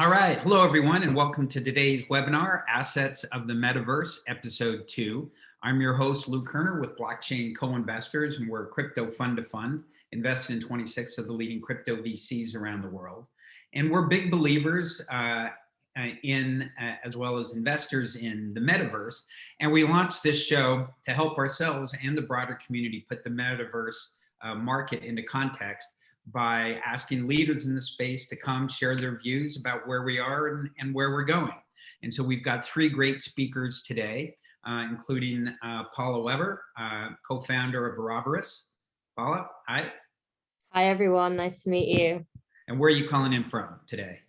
All right. Hello, everyone, and welcome to today's webinar, Assets of the Metaverse, Episode 2. I'm your host, Lou Kerner with Blockchain Co-Investors, and we're a crypto fund-to-fund, invested in 26 of the leading crypto VCs around the world. And we're big believers as well as investors in the Metaverse. And we launched this show to help ourselves and the broader community put the Metaverse market into context by asking leaders in the space to come share their views about where we are and where we're going. And so we've got three great speakers today, including Paula Weber, co-founder of Auroboros. Paula, hi. Hi, everyone. Nice to meet you. And where are you calling in from today?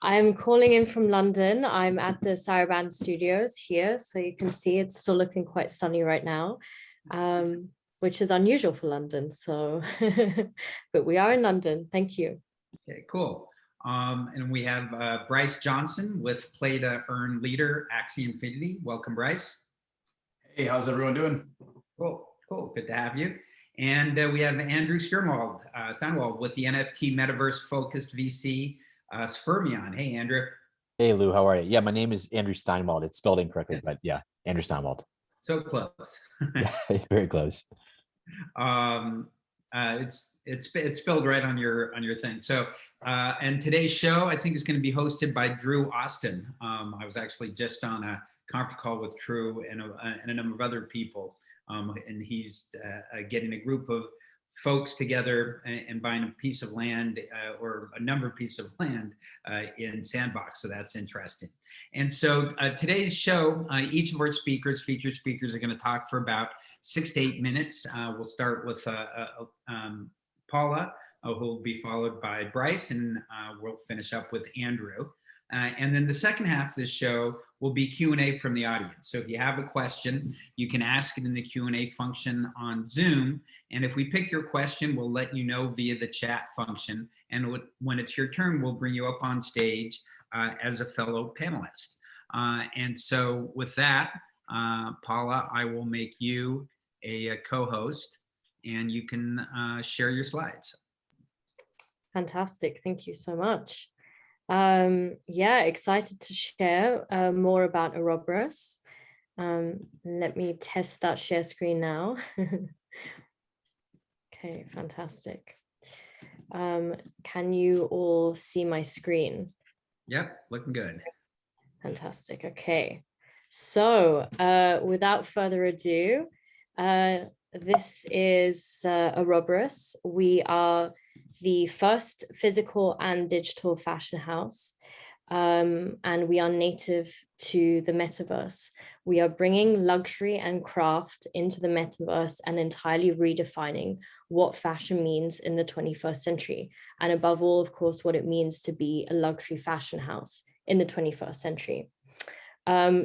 I'm calling in from London. I'm at the Saraband Studios here, so you can see it's still looking quite sunny right now. Which is unusual for London. So, but we are in London. Thank you. Okay, cool. And we have Bryce Johnson with Play to Earn Leader, Axie Infinity. Welcome, Bryce. Hey, how's everyone doing? Cool. Good to have you. And we have Andrew Steinwold with the NFT Metaverse focused VC, Sfermion. Hey, Andrew. Hey, Lou, how are you? Yeah, my name is Andrew Steinwold. It's spelled incorrectly, but yeah, Andrew Steinwold. So close. Yeah, very close. It's spelled right on your thing. So, and today's show I think is going to be hosted by Drew Austin. I was actually just on a conference call with Drew and a number of other people, and he's getting a group of folks together and buying a piece of land or a number of pieces of land in Sandbox. So that's interesting. And so today's show, each of our featured speakers are going to talk for about 6 to 8 minutes. We'll start with Paula, who will be followed by Bryce, and we'll finish up with Andrew. And then the second half of the show will be Q&A from the audience. So if you have a question, you can ask it in the Q&A function on Zoom. And if we pick your question, we'll let you know via the chat function. And when it's your turn, we'll bring you up on stage as a fellow panelist. And so with that, Paula, I will make you a co-host and you can share your slides. Fantastic. Thank you so much. Yeah, excited to share more about Auroboros. Let me test that share screen now. Okay, fantastic. Can you all see my screen? Yep, looking good. Fantastic. Okay. So without further ado, this is Auroboros. We are the first physical and digital fashion house, and we are native to the metaverse. We are bringing luxury and craft into the metaverse and entirely redefining what fashion means in the 21st century. And above all, of course, what it means to be a luxury fashion house in the 21st century.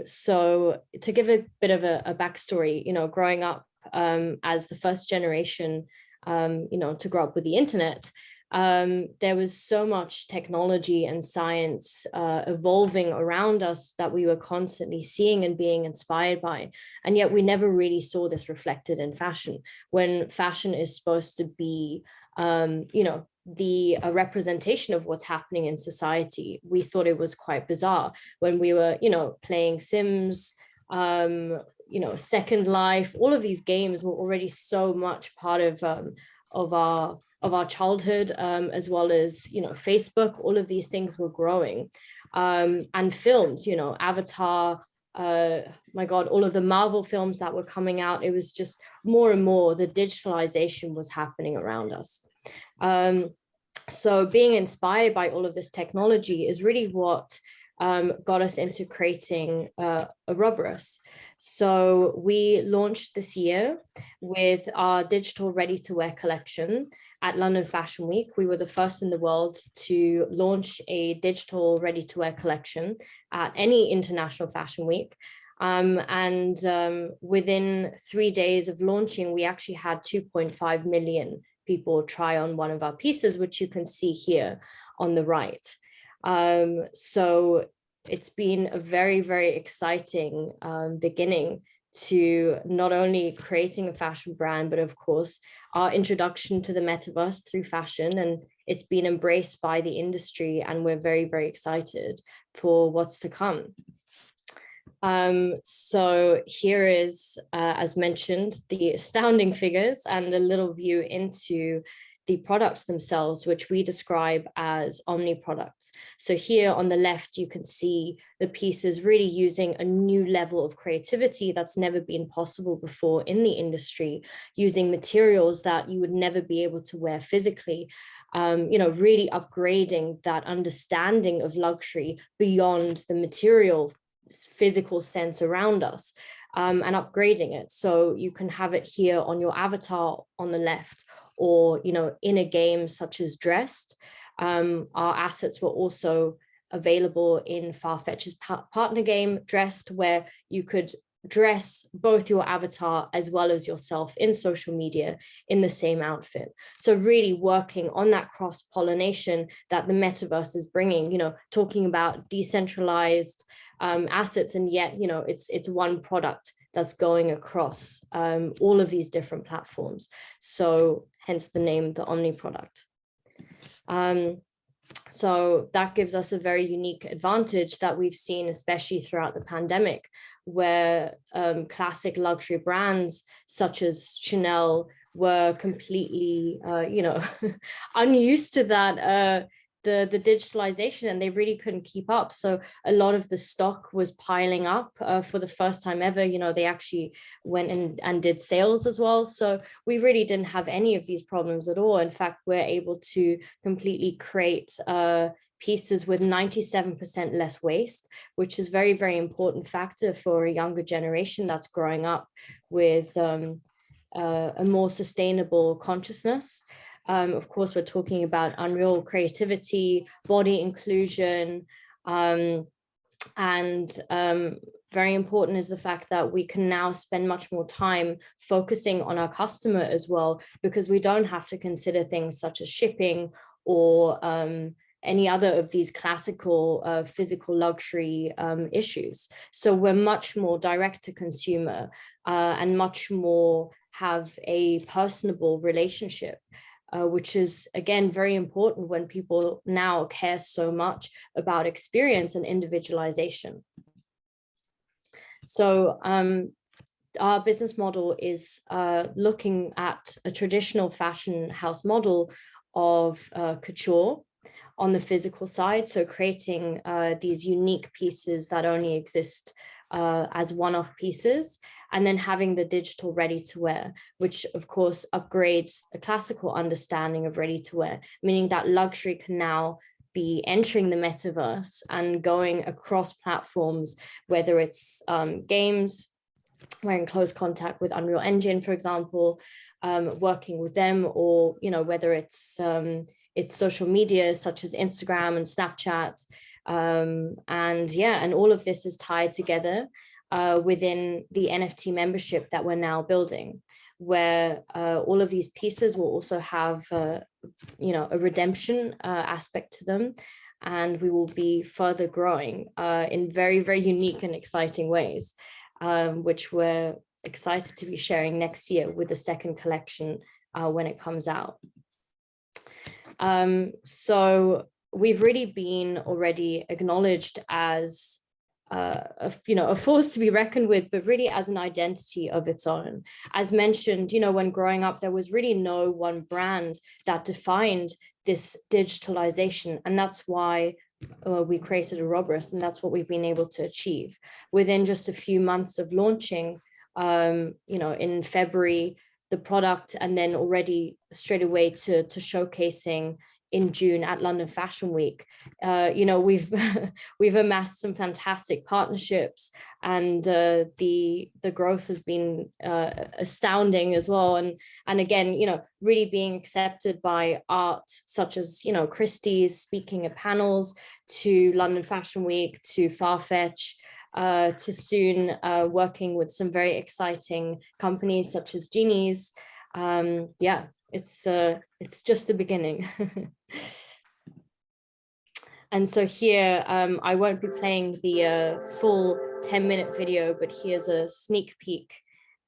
So to give a bit of a backstory, growing up as the first generation, to grow up with the internet, there was so much technology and science evolving around us that we were constantly seeing and being inspired by. And yet we never really saw this reflected in fashion, when fashion is supposed to be, the representation of what's happening in society. We thought it was quite bizarre when we were, playing Sims, Second Life. All of these games were already so much part of our childhood, as well as Facebook. All of these things were growing, and films, Avatar. My God, all of the Marvel films that were coming out. It was just more and more the digitalization was happening around us. So being inspired by all of this technology is really what got us into creating Auroboros. So we launched this year with our digital ready-to-wear collection at London Fashion Week. We were the first in the world to launch a digital ready-to-wear collection at any international fashion week. And within 3 days of launching, we actually had 2.5 million people try on one of our pieces, which you can see here on the right. So it's been a very, very exciting beginning to not only creating a fashion brand, but of course, our introduction to the metaverse through fashion. And it's been embraced by the industry, and we're very, very excited for what's to come. So here is, as mentioned, the astounding figures and a little view into the products themselves, which we describe as Omniproducts. So here on the left, you can see the pieces really using a new level of creativity that's never been possible before in the industry, using materials that you would never be able to wear physically, really upgrading that understanding of luxury beyond the material physical sense around us, and upgrading it. So you can have it here on your avatar on the left, or, in a game such as Dressed. Our assets were also available in Farfetch's partner game, Dressed, where you could dress both your avatar as well as yourself in social media in the same outfit. So really working on that cross-pollination that the metaverse is bringing, talking about decentralized assets, and yet, it's one product that's going across all of these different platforms. So hence the name, the Omniproduct. So that gives us a very unique advantage that we've seen, especially throughout the pandemic, where classic luxury brands such as Chanel were completely, unused to that, the digitalization, and they really couldn't keep up. So a lot of the stock was piling up for the first time ever. They actually went and did sales as well. So we really didn't have any of these problems at all. In fact, we're able to completely create pieces with 97% less waste, which is very, very important factor for a younger generation that's growing up with a more sustainable consciousness. Of course, we're talking about unreal creativity, body inclusion, and very important is the fact that we can now spend much more time focusing on our customer as well, because we don't have to consider things such as shipping or any other of these classical physical luxury issues. So we're much more direct to consumer and much more have a personable relationship. Which is, again, very important when people now care so much about experience and individualization. So our business model is looking at a traditional fashion house model of couture on the physical side. So creating these unique pieces that only exist as one-off pieces, and then having the digital ready-to-wear, which of course upgrades the classical understanding of ready-to-wear, meaning that luxury can now be entering the metaverse and going across platforms, whether it's games, we're in close contact with Unreal Engine, for example, working with them, or whether it's social media such as Instagram and Snapchat. And all of this is tied together within the NFT membership that we're now building, where all of these pieces will also have a redemption aspect to them, and we will be further growing in very, very unique and exciting ways, which we're excited to be sharing next year with the second collection when it comes out. So we've really been already acknowledged as a force to be reckoned with, but really as an identity of its own. As mentioned, when growing up, there was really no one brand that defined this digitalization, and that's why we created Auroboros, and that's what we've been able to achieve within just a few months of launching. In February, the product, and then already straight away to showcasing in June at London Fashion Week. We've amassed some fantastic partnerships, and the growth has been astounding as well. And again, really being accepted by art such as Christie's speaking at panels, to London Fashion Week, to Farfetch, to soon working with some very exciting companies such as Genie's. It's just the beginning. And so here, I won't be playing the full 10-minute video, but here's a sneak peek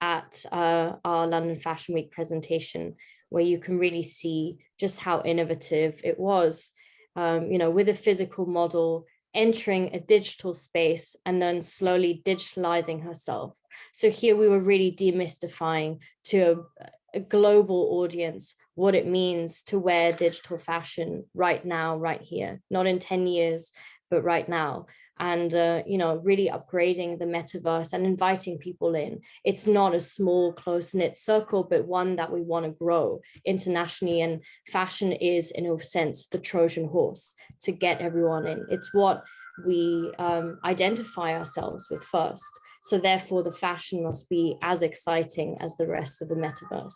at our London Fashion Week presentation, where you can really see just how innovative it was, with a physical model entering a digital space and then slowly digitalizing herself. So here we were really demystifying to a global audience what it means to wear digital fashion right now, right here, not in 10 years, but right now. And, really upgrading the metaverse and inviting people in. It's not a small, close-knit circle, but one that we want to grow internationally. And fashion is, in a sense, the Trojan horse to get everyone in. It's what we identify ourselves with first. So therefore, the fashion must be as exciting as the rest of the metaverse.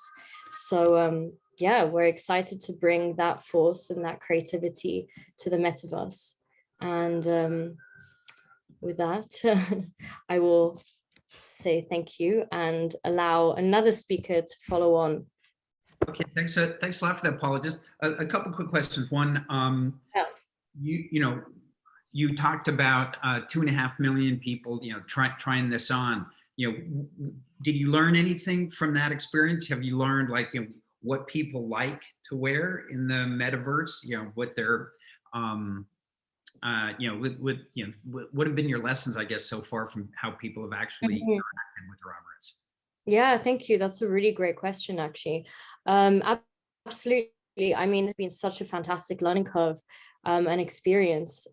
So yeah, we're excited to bring that force and that creativity to the metaverse. And with that, I will say thank you and allow another speaker to follow on. Okay, thanks a lot for that, Paula. Just a couple quick questions. One, you talked about 2.5 million people, trying this on. Did you learn anything from that experience? Have you learned what people like to wear in the metaverse? What they're what have been your lessons, I guess, so far from how people have actually interacted with Auroboros? Yeah, thank you. That's a really great question, actually. Absolutely. I mean, it's been such a fantastic learning curve and experience.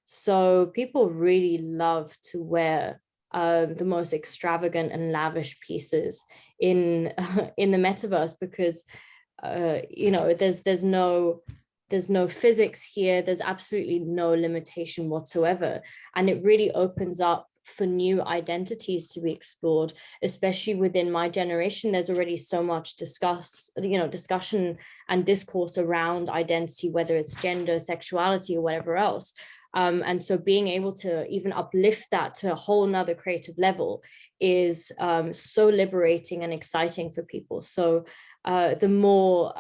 So people really love to wear the most extravagant and lavish pieces in the metaverse because there's no physics here. There's absolutely no limitation whatsoever. And it really opens up for new identities to be explored, especially within my generation. There's already so much discussion and discourse around identity, whether it's gender, sexuality, or whatever else. And so being able to even uplift that to a whole nother creative level is so liberating and exciting for people. So the more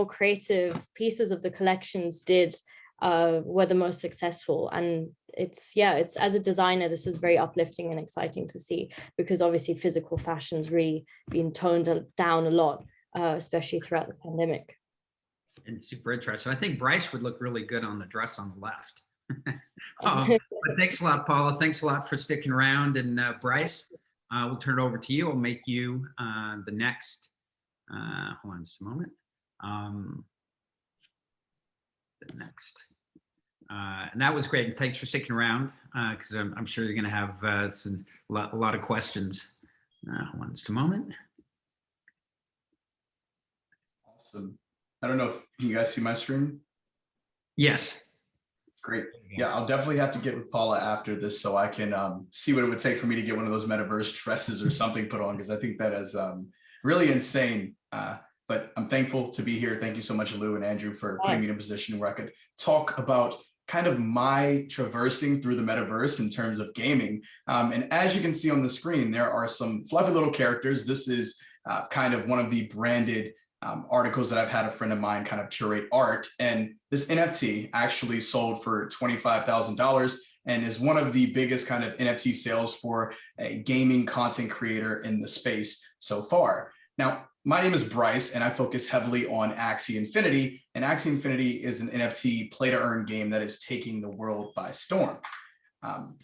creative pieces of the collections were the most successful. And it's as a designer, this is very uplifting and exciting to see, because obviously physical fashion's really been toned down a lot, especially throughout the pandemic. And super interesting. I think Bryce would look really good on the dress on the left. But thanks a lot, Paula. Thanks a lot for sticking around. And Bryce, we'll turn it over to you. I'll make you the next. Hold on just a moment. The next. And that was great. And thanks for sticking around, because I'm sure you're going to have a lot of questions. Hold on just a moment. Awesome. I don't know if you guys see my screen. Yes. Great. Yeah, I'll definitely have to get with Paula after this so I can see what it would take for me to get one of those metaverse dresses or something put on, because I think that is really insane. But I'm thankful to be here. Thank you so much, Lou and Andrew, for putting me in a position where I could talk about kind of my traversing through the metaverse in terms of gaming. And as you can see on the screen, there are some fluffy little characters. This is kind of one of the branded articles that I've had a friend of mine kind of curate art. And this NFT actually sold for $25,000 and is one of the biggest kind of NFT sales for a gaming content creator in the space so far. Now, my name is Bryce, and I focus heavily on Axie Infinity. And Axie Infinity is an NFT play-to-earn game that is taking the world by storm.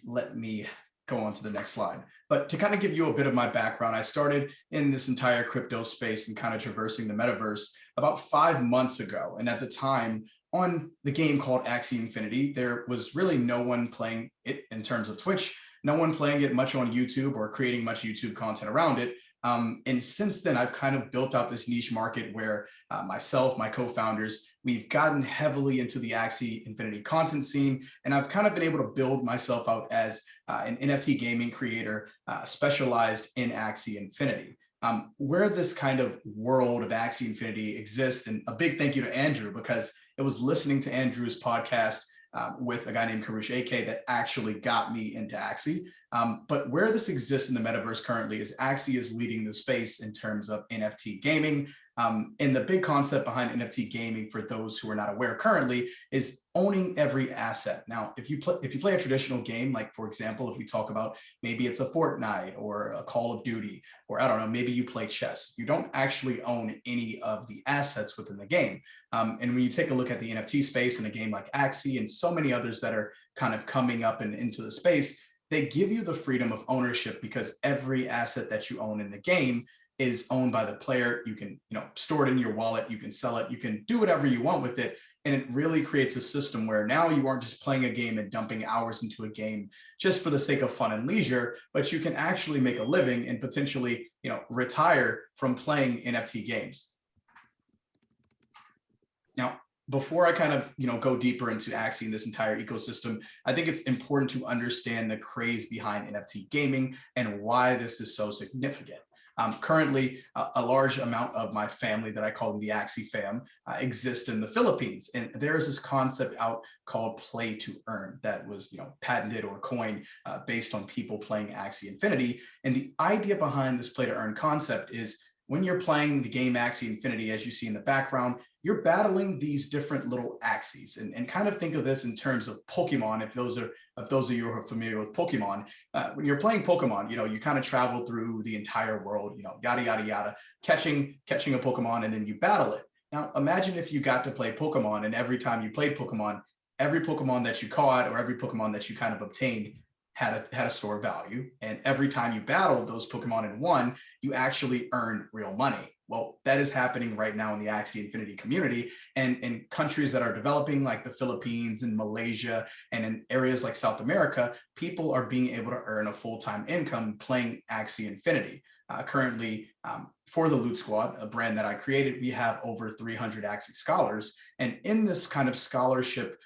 Let me go on to the next slide. But to kind of give you a bit of my background, I started in this entire crypto space and kind of traversing the metaverse about 5 months ago. And at the time, on the game called Axie Infinity, there was really no one playing it in terms of Twitch, no one playing it much on YouTube or creating much YouTube content around it. And since then, I've kind of built out this niche market where myself, my co-founders, we've gotten heavily into the Axie Infinity content scene, and I've kind of been able to build myself out as an NFT gaming creator specialized in Axie Infinity. Where this kind of world of Axie Infinity exists, and a big thank you to Andrew, because it was listening to Andrew's podcast with a guy named Karush AK that actually got me into Axie. But where this exists in the metaverse currently is Axie is leading the space in terms of NFT gaming. And the big concept behind NFT gaming, for those who are not aware currently, is owning every asset. Now, if you play a traditional game, like for example, if we talk about maybe it's a Fortnite or a Call of Duty, or I don't know, maybe you play chess, you don't actually own any of the assets within the game. And when you take a look at the NFT space in a game like Axie and so many others that are kind of coming up and into the space, they give you the freedom of ownership because every asset that you own in the game is owned by the player. You can, store it in your wallet, you can sell it, you can do whatever you want with it. And it really creates a system where now you aren't just playing a game and dumping hours into a game just for the sake of fun and leisure, but you can actually make a living and potentially, retire from playing NFT games. Now, before I kind of, go deeper into Axie and this entire ecosystem, I think it's important to understand the craze behind NFT gaming and why this is so significant. Currently, a large amount of my family that I call the Axie fam exist in the Philippines. And there's this concept out called play to earn that was, patented or coined based on people playing Axie Infinity. And the idea behind this play to earn concept is when you're playing the game Axie Infinity, as you see in the background, you're battling these different little Axies, and kind of think of this in terms of Pokemon. If those of you who are familiar with Pokemon, when you're playing Pokemon, you kind of travel through the entire world, yada, yada, yada, catching a Pokemon, and then you battle it. Now, imagine if you got to play Pokemon, and every time you played Pokemon, every Pokemon that you caught or every Pokemon that you kind of obtained had a store value. And every time you battled those Pokemon and won, you actually earned real money. Well, that is happening right now in the Axie Infinity community, and in countries that are developing like the Philippines and Malaysia, and in areas like South America, people are being able to earn a full-time income playing Axie Infinity. Currently, for the Loot Squad, a brand that I created, we have over 300 Axie scholars. And in this kind of scholarship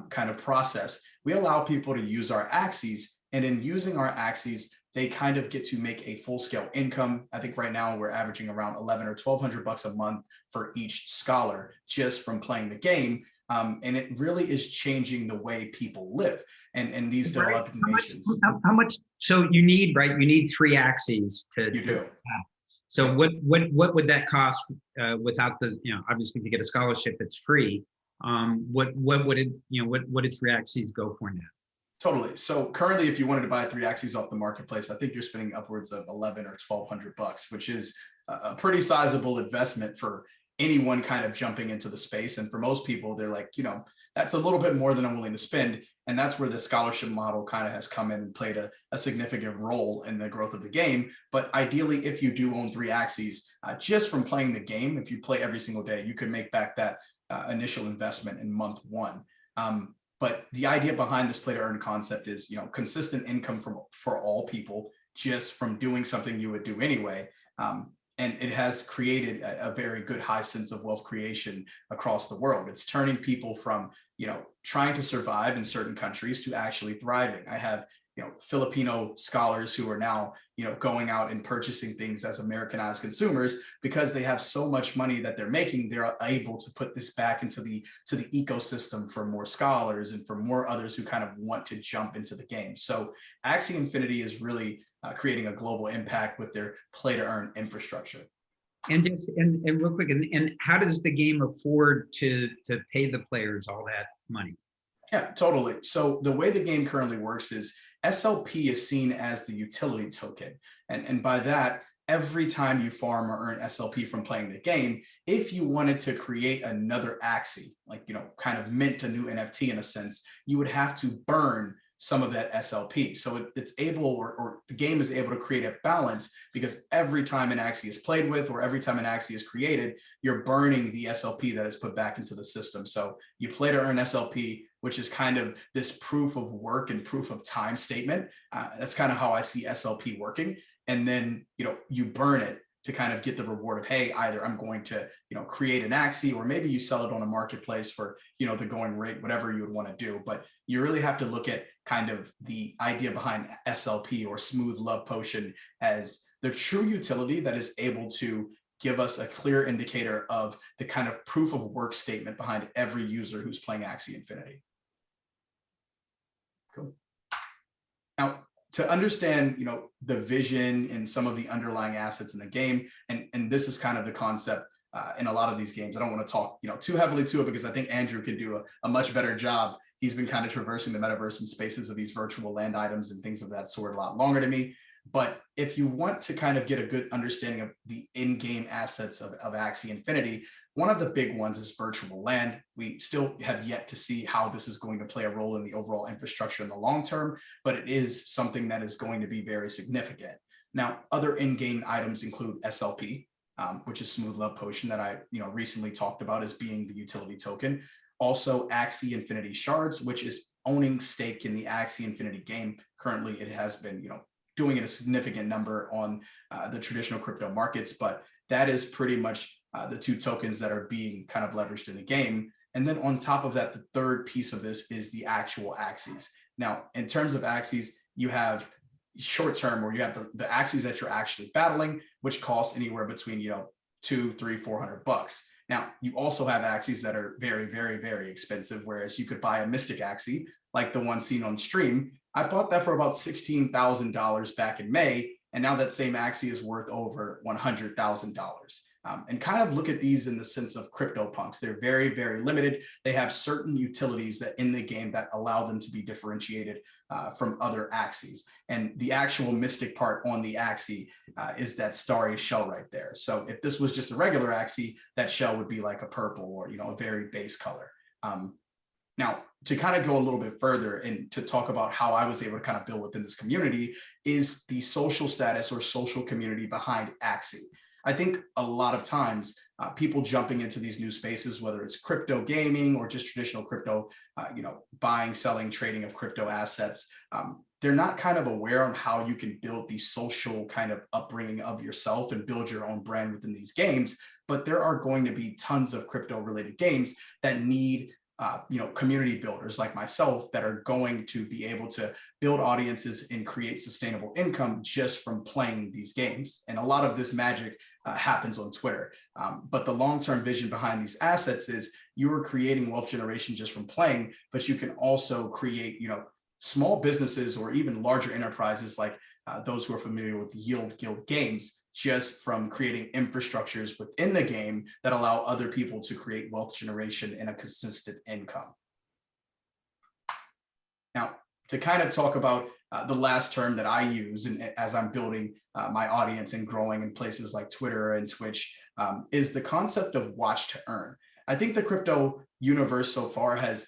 kind of process, we allow people to use our Axies, and in using our Axies, they kind of get to make a full-scale income. I think right now we're averaging around 11 or 1,200 bucks a month for each scholar just from playing the game. And it really is changing the way people live and these developing nations. How much? So you need, right? You need 3 Axies to. You do. So what would that cost without the, obviously if you get a scholarship, it's free. What would it, what did 3 Axies go for now? Totally. So currently, if you wanted to buy 3 Axies off the marketplace, I think you're spending upwards of 11 or 1,200 bucks, which is a pretty sizable investment for anyone kind of jumping into the space. And for most people, they're like, that's a little bit more than I'm willing to spend. And that's where the scholarship model kind of has come in and played a significant role in the growth of the game. But ideally, if you do own 3 Axies, just from playing the game, if you play every single day, you could make back that initial investment in month 1. But the idea behind this play to earn concept is, consistent income for all people just from doing something you would do anyway. And it has created a very good high sense of wealth creation across the world. It's turning people from, trying to survive in certain countries to actually thriving. I have, Filipino scholars who are now, going out and purchasing things as Americanized consumers because they have so much money that they're making. They're able to put this back into the ecosystem for more scholars and for more others who kind of want to jump into the game. So Axie Infinity is really creating a global impact with their play to earn infrastructure. And real quick, and how does the game afford to pay the players all that money? Yeah, totally. So the way the game currently works is SLP is seen as the utility token. And by that, every time you farm or earn SLP from playing the game, if you wanted to create another Axie, like, kind of mint a new NFT in a sense, you would have to burn some of that SLP. So it's able, or the game is able to create a balance because every time an Axie is played with, or every time an Axie is created, you're burning the SLP that is put back into the system. So you play to earn SLP, which is kind of this proof of work and proof of time statement. That's kind of how I see SLP working. And then, you burn it to kind of get the reward of, hey, either I'm going to, create an Axie, or maybe you sell it on a marketplace for, the going rate, whatever you would want to do. But you really have to look at kind of the idea behind SLP, or Smooth Love Potion, as the true utility that is able to give us a clear indicator of the kind of proof of work statement behind every user who's playing Axie Infinity. Cool. Now, to understand, the vision and some of the underlying assets in the game, and this is kind of the concept in a lot of these games. I don't want to talk, too heavily to it because I think Andrew can do a much better job. He's been kind of traversing the metaverse and spaces of these virtual land items and things of that sort a lot longer than me. But if you want to kind of get a good understanding of the in-game assets of Axie Infinity, one of the big ones is virtual land. We still have yet to see how this is going to play a role in the overall infrastructure in the long term, but it is something that is going to be very significant. Now, other in-game items include SLP, which is Smooth Love Potion that I recently talked about as being the utility token. Also, Axie Infinity Shards, which is owning stake in the Axie Infinity game. Currently, it has been doing a significant number on the traditional crypto markets, but that is pretty much the two tokens that are being kind of leveraged in the game. And then on top of that, the third piece of this is the actual Axies. Now, in terms of Axies, you have short term, where you have the Axies that you're actually battling, which cost anywhere between $200, $300, $400. Now, you also have Axies that are very, very, very expensive, whereas you could buy a Mystic Axie, like the one seen on stream. I bought that for about $16,000 back in May, and now that same Axie is worth over $100,000. And kind of look at these in the sense of CryptoPunks. They're very, very limited. They have certain utilities that in the game that allow them to be differentiated from other Axies. And the actual mystic part on the Axie is that starry shell right there. So if this was just a regular Axie, that shell would be like a purple or a very base color. Now, to kind of go a little bit further and to talk about how I was able to kind of build within this community is the social status or social community behind Axie. I think a lot of times people jumping into these new spaces, whether it's crypto gaming or just traditional crypto, buying, selling, trading of crypto assets, they're not kind of aware on how you can build the social kind of upbringing of yourself and build your own brand within these games. But there are going to be tons of crypto related games that need community builders like myself that are going to be able to build audiences and create sustainable income just from playing these games. And a lot of this magic happens on Twitter. But the long-term vision behind these assets is you are creating wealth generation just from playing, but you can also create, small businesses or even larger enterprises like those who are familiar with Yield Guild games, just from creating infrastructures within the game that allow other people to create wealth generation and a consistent income. Now, to kind of talk about the last term that I use and as I'm building my audience and growing in places like Twitter and Twitch is the concept of watch to earn. I think the crypto universe so far has,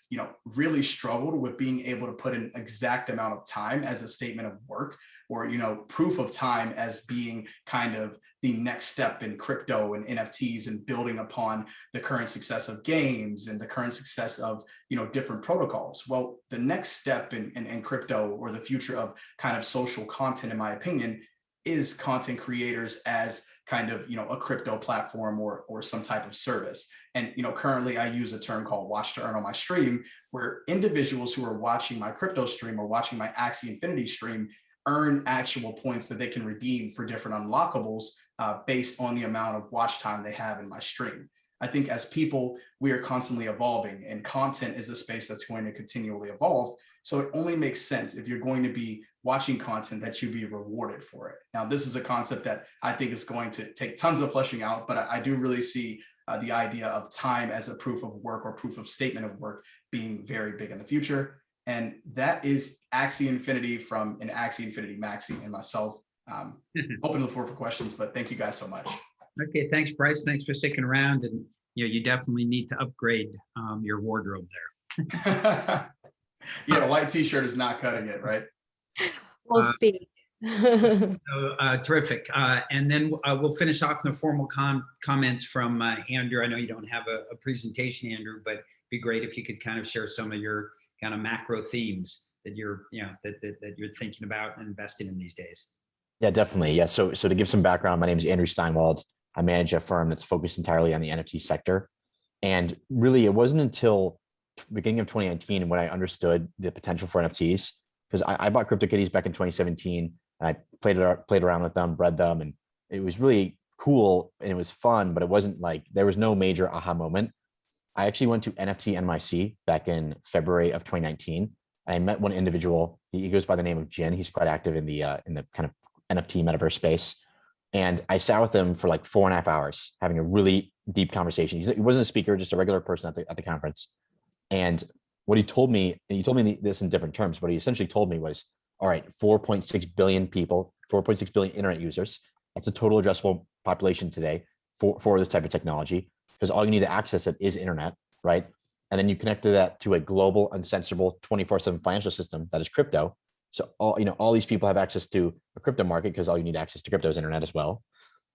really struggled with being able to put an exact amount of time as a statement of work or, proof of time as being kind of the next step in crypto and NFTs and building upon the current success of games and the current success of, different protocols. Well, the next step in crypto or the future of kind of social content, in my opinion, is content creators as kind of, a crypto platform or some type of service. And, currently I use a term called watch to earn on my stream, where individuals who are watching my crypto stream or watching my Axie Infinity stream earn actual points that they can redeem for different unlockables based on the amount of watch time they have in my stream. I think as people, we are constantly evolving, and content is a space that's going to continually evolve. So it only makes sense if you're going to be watching content that you be rewarded for it. Now, this is a concept that I think is going to take tons of fleshing out, but I do really see the idea of time as a proof of work or proof of statement of work being very big in the future. And that is Axie Infinity from an Axie Infinity Maxi and myself. Open the floor for questions, but thank you guys so much. Okay, thanks, Bryce. Thanks for sticking around. And you definitely need to upgrade your wardrobe there. Yeah, a white t-shirt is not cutting it, right? We'll speak. Terrific. And then we'll finish off in the formal comments from Andrew. I know you don't have a presentation, Andrew, but it'd be great if you could kind of share some of your kind of macro themes that you're, that you're thinking about and investing in these days. Yeah, definitely. Yeah. So to give some background, my name is Andrew Steinwold. I manage a firm that's focused entirely on the NFT sector. And really, it wasn't until beginning of 2019 when I understood the potential for NFTs, because I bought CryptoKitties back in 2017 and I played around with them, bred them, and it was really cool and it was fun, but it wasn't like, there was no major aha moment. I actually went to NFT NYC back in February of 2019. And I met one individual. He goes by the name of Jin. He's quite active in the kind of NFT metaverse space. And I sat with him for like 4.5 hours, having a really deep conversation. He wasn't a speaker, just a regular person at the conference. And what he told me, and he told me this in different terms, what he essentially told me was, all right, 4.6 billion people, 4.6 billion internet users. That's a total addressable population today for this type of technology, because all you need to access it is internet, right? And then you connect that to a global, uncensorable, 24/7 financial system that is crypto. So all these people have access to a crypto market because all you need access to crypto is internet as well.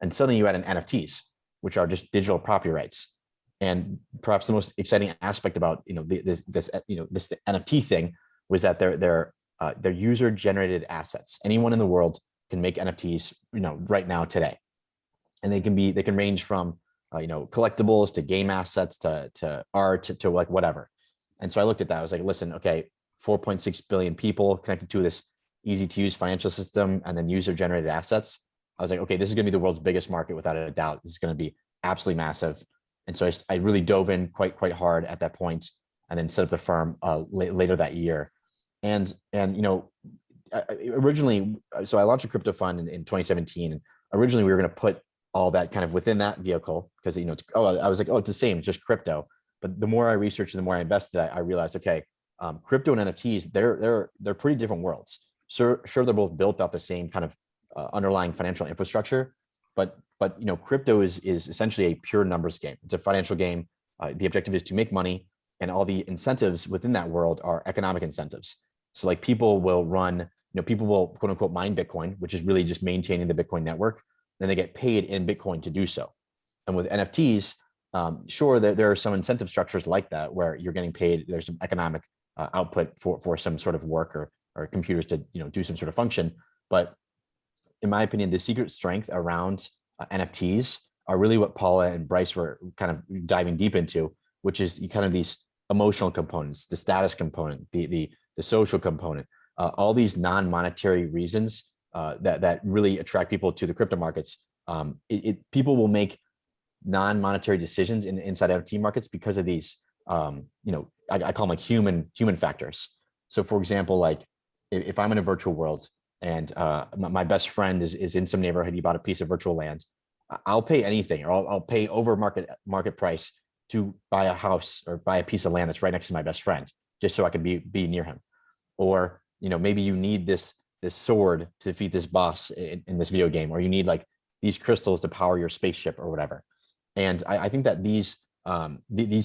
And suddenly you add in NFTs, which are just digital property rights. And perhaps the most exciting aspect about this NFT thing was that they're user generated assets. Anyone in the world can make NFTs right now today, and they can range from collectibles to game assets to art to like whatever. And so I looked at that. I was like, listen, okay, 4.6 billion people connected to this easy to use financial system, and then user generated assets. I was like, okay, this is going to be the world's biggest market without a doubt. This is going to be absolutely massive. And so I really dove in quite hard at that point, and then set up the firm later that year. And originally, so I launched a crypto fund in 2017. And originally we were going to put all that kind of within that vehicle because I was like, it's the same, it's just crypto. But the more I researched and the more I invested, I realized, okay, crypto and NFTs, they're pretty different worlds. Sure, they're both built off the same kind of underlying financial infrastructure, but crypto is essentially a pure numbers game. It's a financial game. The objective is to make money, and all the incentives within that world are economic incentives. So like people will quote unquote mine Bitcoin, which is really just maintaining the Bitcoin network. Then they get paid in Bitcoin to do so. And with NFTs, sure, there are some incentive structures like that where you're getting paid. There's some economic output for some sort of work or computers to do some sort of function. But in my opinion, the secret strength around NFTs are really what Paula and Bryce were kind of diving deep into, which is kind of these emotional components, the status component, the social component, all these non-monetary reasons that really attract people to the crypto markets. People will make non-monetary decisions inside NFT markets because of these, I call them like human factors. So for example, like if I'm in a virtual world and my best friend is in some neighborhood, he bought a piece of virtual land, I'll pay anything, or I'll pay over market price to buy a house or buy a piece of land that's right next to my best friend, just so I can be near him. Or maybe you need this sword to defeat this boss in this video game, or you need like these crystals to power your spaceship or whatever. And I think that these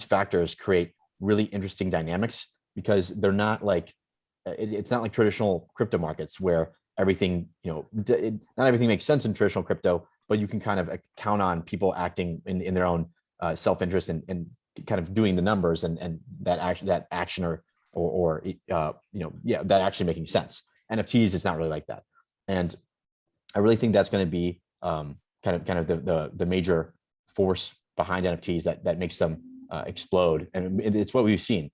factors create really interesting dynamics, because they're not like, it's not like traditional crypto markets where everything, not everything makes sense in traditional crypto, but you can kind of count on people acting in their own self-interest and kind of doing the numbers and that action or that actually making sense. NFTs, it's not really like that. And I really think that's going to be kind of the major force behind NFTs that makes them explode. And it's what we've seen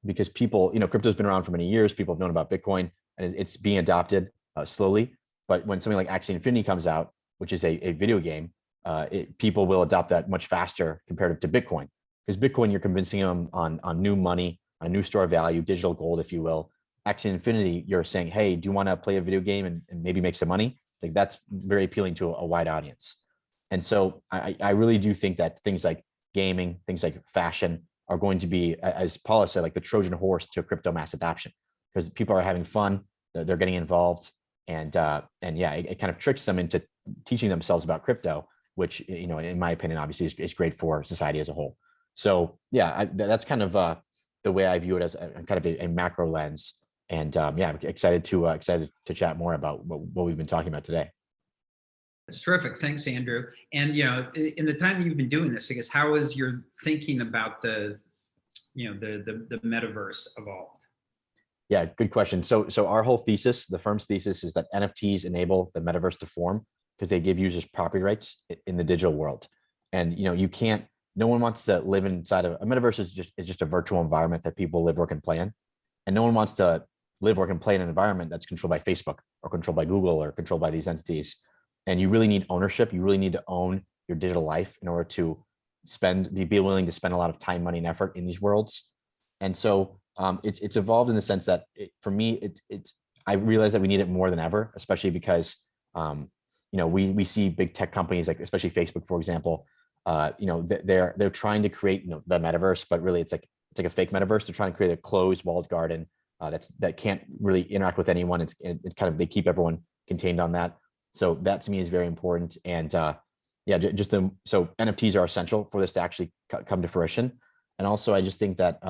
because people, crypto's been around for many years. People have known about Bitcoin, and it's being adopted slowly. But when something like Axie Infinity comes out, which is a video game, people will adopt that much faster compared to Bitcoin. Because Bitcoin, you're convincing them on new money, a new store of value, digital gold, if you will. Axie Infinity, you're saying, hey, do you want to play a video game and maybe make some money? Like that's very appealing to a wide audience. And so I really do think that things like gaming, things like fashion are going to be, as Paula said, like the Trojan horse to crypto mass adoption, because people are having fun, they're getting involved, and yeah, it kind of tricks them into teaching themselves about crypto, which, in my opinion, obviously is great for society as a whole. So yeah, that's kind of the way I view it, as kind of a macro lens. And yeah, I'm excited to chat more about what we've been talking about today. That's terrific. Thanks, Andrew. And in the time that you've been doing this, I guess, how has your thinking about the metaverse evolved? Yeah, good question. So our whole thesis, the firm's thesis, is that NFTs enable the metaverse to form because they give users property rights in the digital world. And no one wants to live inside of a metaverse. Is just a virtual environment that people live, work, and play in. And no one wants to live, work, and play in an environment that's controlled by Facebook or controlled by Google or controlled by these entities. And you really need ownership. You really need to own your digital life in order to be willing to spend a lot of time, money, and effort in these worlds. And so It's evolved in the sense that for me, I realize that we need it more than ever, especially because we see big tech companies like especially Facebook, for example. They're trying to create the metaverse, but really it's like a fake metaverse. They're trying to create a closed walled garden that can't really interact with anyone. It kind of, they keep everyone contained on that. So that to me is very important. And so NFTs are essential for this to actually come to fruition. And also, I just think that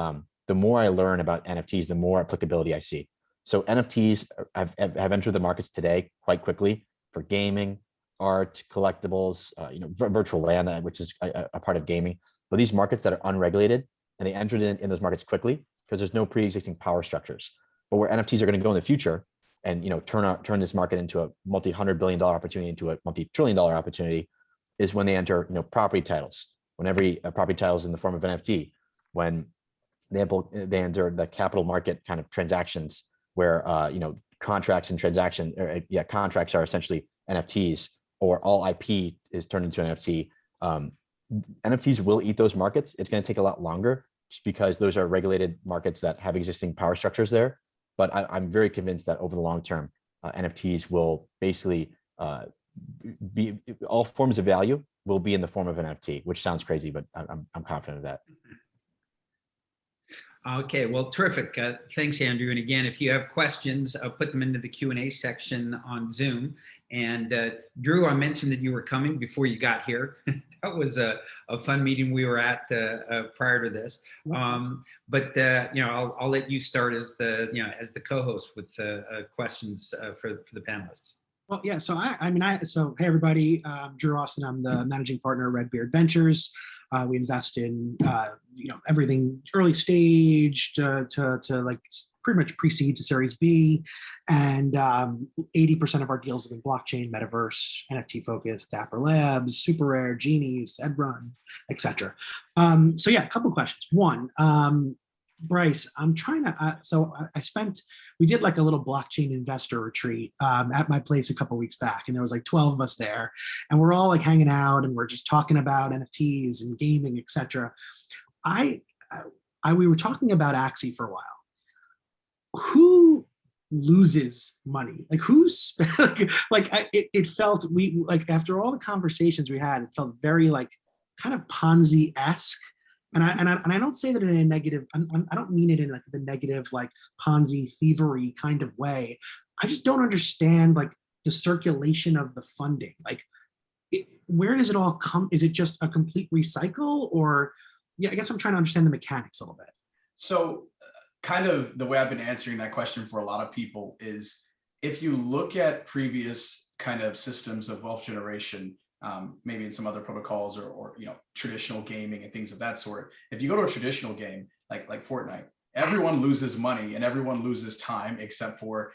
the more I learn about NFTs, the more applicability I see. So NFTs have entered the markets today quite quickly for gaming, art, collectibles, virtual land, which is a part of gaming. But these markets that are unregulated, and they entered in those markets quickly because there's no pre-existing power structures. But where NFTs are going to go in the future, and turn this market into a multi-$100 billion opportunity into a multi-trillion-dollar opportunity, is when they enter property titles. When every property title is in the form of NFT, when they enter the capital market kind of transactions where contracts are essentially NFTs, or all IP is turned into an NFT. NFTs will eat those markets. It's going to take a lot longer just because those are regulated markets that have existing power structures there. But I'm very convinced that over the long term, NFTs will basically be all forms of value will be in the form of an NFT, which sounds crazy, but I'm confident of that. Okay, well, terrific. Thanks, Andrew. And again, if you have questions, put them into the Q&A section on Zoom. And Drew, I mentioned that you were coming before you got here. That was a fun meeting we were at prior to this. I'll let you start as the co-host with questions for the panelists. Well, yeah. So hey everybody, Drew Austin. I'm the managing partner of Redbeard Ventures. We invest in everything early stage to like pretty much pre-seed to Series B, and 80% of our deals have been blockchain, metaverse, NFT-focused, Dapper Labs, Super Rare, Genies, EdRun, etc. So yeah, a couple of questions. One, Bryce, I'm trying to. We did like a little blockchain investor retreat at my place a couple of weeks back, and there was like 12 of us there, and we're all like hanging out, and we're just talking about NFTs and gaming, etc. We were talking about Axie for a while. Who loses money? Like who's it felt after all the conversations we had, it felt very like kind of Ponzi-esque. And I don't say that in a negative. I don't mean it in like the negative, like Ponzi thievery kind of way. I just don't understand like the circulation of the funding. Like, where does it all come? Is it just a complete recycle, or I guess I'm trying to understand the mechanics a little bit. So, kind of the way I've been answering that question for a lot of people is, if you look at previous kind of systems of wealth generation. Maybe in some other protocols or traditional gaming and things of that sort. If you go to a traditional game like Fortnite, everyone loses money and everyone loses time except for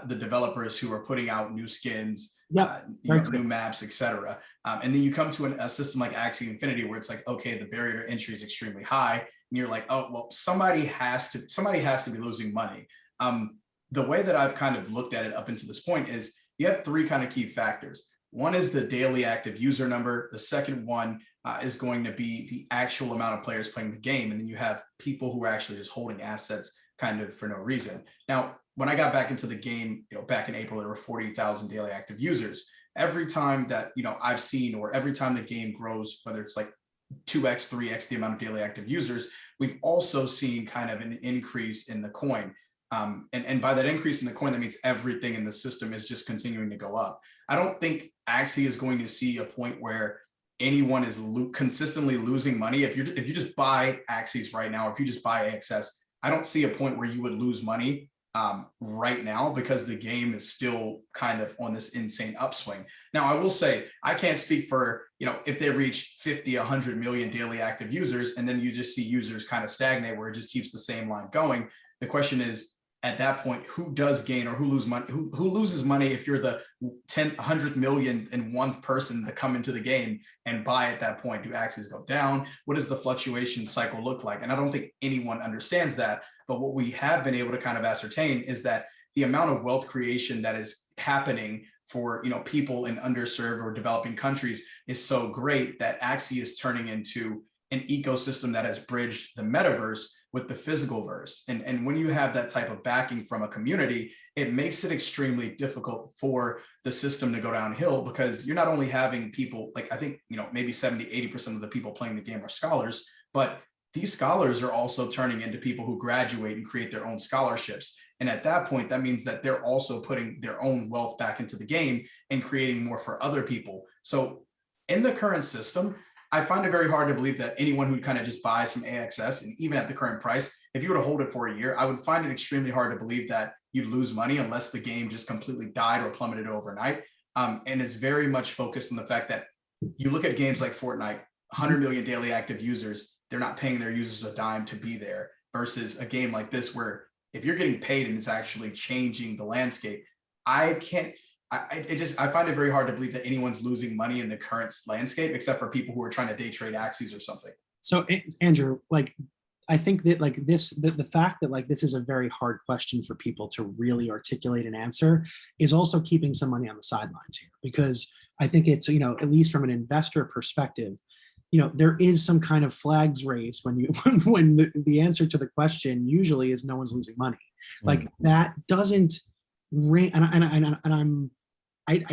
the developers who are putting out new skins, new maps, etc. And then you come to a system like Axie Infinity where it's like, okay, the barrier to entry is extremely high, and you're like, oh well, somebody has to be losing money. The way that I've kind of looked at it up until this point is you have three kind of key factors. One is the daily active user number. The second one is going to be the actual amount of players playing the game. And then you have people who are actually just holding assets kind of for no reason. Now, when I got back into the game, back in April, there were 40,000 daily active users. Every time that, I've seen, or every time the game grows, whether it's like 2x, 3x the amount of daily active users, we've also seen kind of an increase in the coin. And by that increase in the coin, that means everything in the system is just continuing to go up. I don't think Axie is going to see a point where anyone is consistently losing money. If you just buy Axies right now, or if you just buy AXS, I don't see a point where you would lose money right now, because the game is still kind of on this insane upswing. Now, I will say, I can't speak for, if they reach 50, 100 million daily active users, and then you just see users kind of stagnate where it just keeps the same line going. The question is, at that point, who does gain or who loses money? Who loses money if you're the 100 million and one person to come into the game and buy at that point? Do Axies go down? What does the fluctuation cycle look like? And I don't think anyone understands that. But what we have been able to kind of ascertain is that the amount of wealth creation that is happening for people in underserved or developing countries is so great that Axie is turning into an ecosystem that has bridged the metaverse with the physical verse. And when you have that type of backing from a community, it makes it extremely difficult for the system to go downhill, because you're not only having people, like I think, maybe 70-80% of the people playing the game are scholars, but these scholars are also turning into people who graduate and create their own scholarships. And at that point, that means that they're also putting their own wealth back into the game and creating more for other people. So in the current system, I find it very hard to believe that anyone who kind of just buys some AXS, and even at the current price, if you were to hold it for a year, I would find it extremely hard to believe that you'd lose money unless the game just completely died or plummeted overnight. And it's very much focused on the fact that you look at games like Fortnite, 100 million daily active users, they're not paying their users a dime to be there, versus a game like this where if you're getting paid and it's actually changing the landscape, I find it very hard to believe that anyone's losing money in the current landscape, except for people who are trying to day trade axes or something. So Andrew, like, I think that like the fact that like this is a very hard question for people to really articulate and answer is also keeping some money on the sidelines here, because I think it's, at least from an investor perspective, there is some kind of flags raised when the answer to the question usually is no one's losing money. Like that doesn't ring, I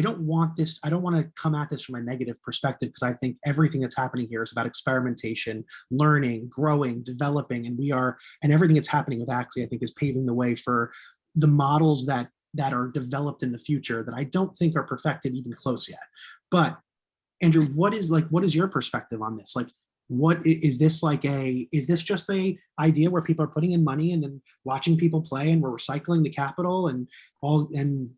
don't want to come at this from a negative perspective, because I think everything that's happening here is about experimentation, learning, growing, developing, and everything that's happening with Axie, I think, is paving the way for the models that are developed in the future that I don't think are perfected even close yet. But Andrew, what is your perspective on this? Like, what is this is this just a idea where people are putting in money and then watching people play and we're recycling the capital and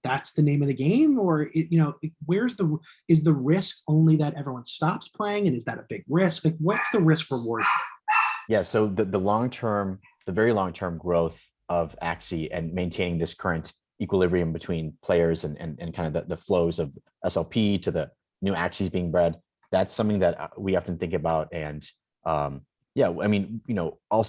that's the name of the game? Or, is the risk only that everyone stops playing, and is that a big risk? Like, what's the risk reward? Yeah, so the very long-term growth of Axie and maintaining this current equilibrium between players and kind of the flows of SLP to the new Axies being bred, that's something that we often think about. And also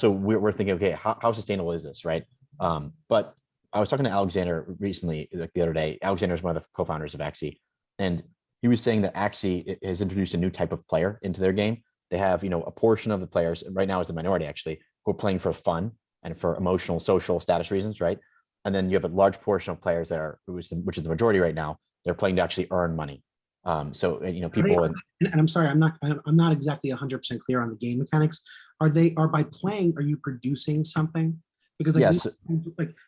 we're thinking, okay, how sustainable is this, right? But I was talking to Alexander recently, like the other day. Alexander is one of the co-founders of Axie, and he was saying that Axie has introduced a new type of player into their game. They have, a portion of the players right now is the minority actually, who are playing for fun and for emotional, social status reasons, right? And then you have a large portion of players which is the majority right now, they're playing to actually earn money. People, and I'm sorry, I'm not exactly 100% clear on the game mechanics. Are by playing, are you producing something? Because